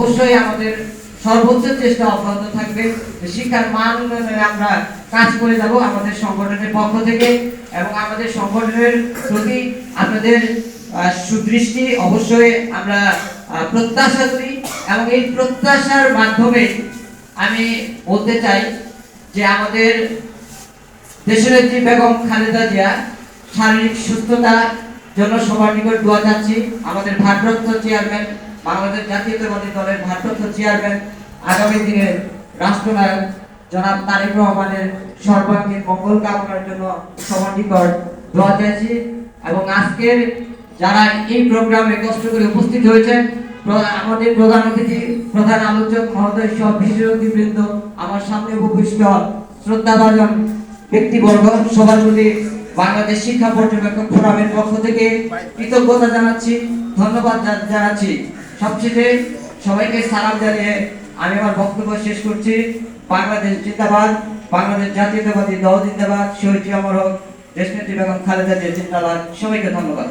অবশ্যই আমাদের সর্বোচ্চ চেষ্টা অব্যাহত থাকবে। শিক্ষার মান উন্নয়নে আমরা কাজ করে যাব আমাদের সংগঠনের পক্ষ থেকে, এবং আমাদের সংগঠনের প্রতি আপনাদের সুদৃষ্টি অবশ্যই আমরা প্রত্যাশা করি। এবং এই প্রত্যাশার মাধ্যমে আমি বলতে চাই যে আমাদের দেশনেত্রী বেগম খালেদা জিয়া শারীরিক সুস্থতার জন্য সবার নিকট দোয়া চাচ্ছি। আমাদের ভারপ্রাপ্ত চেয়ারম্যান, বাংলাদেশ জাতীয়তাবাদী দলের ভারপ্রাপ্ত চেয়ারম্যান, আগামী দিনে রাষ্ট্রনায়ক জনাব তারেক রহমানের সর্বাঙ্গীন মঙ্গল কামনার জন্য সবার নিকট দোয়া চাইছি। এবং আজকের যারা এই প্রোগ্রামে কষ্ট করে উপস্থিত হয়েছেন, আমাদের প্রধান অতিথি, প্রধান আলোচক মহোদয় সহ বিশেষ অতিথিবৃন্দ, আমার সামনে উপবিষ্ট শ্রদ্ধাভাজন ব্যক্তিবর্গ, সবার প্রতি বাংলাদেশ শিক্ষা পর্যবেক্ষক ফোরামের পক্ষ থেকে কৃতজ্ঞতা জানাচ্ছি, ধন্যবাদ জানাচ্ছি। সবশেষে সবাইকে সালাম জানিয়ে আমি আমার বক্তব্য শেষ করছি। বাংলাদেশ জিন্দাবাদ, বাংলাদেশ জাতীয়তাবাদী দল জিন্দাবাদ, শহীদ জিয়া অমর হোক, দেশনেত্রী বেগম খালেদা জিয়া জিন্দাবাদ। সবাইকে ধন্যবাদ।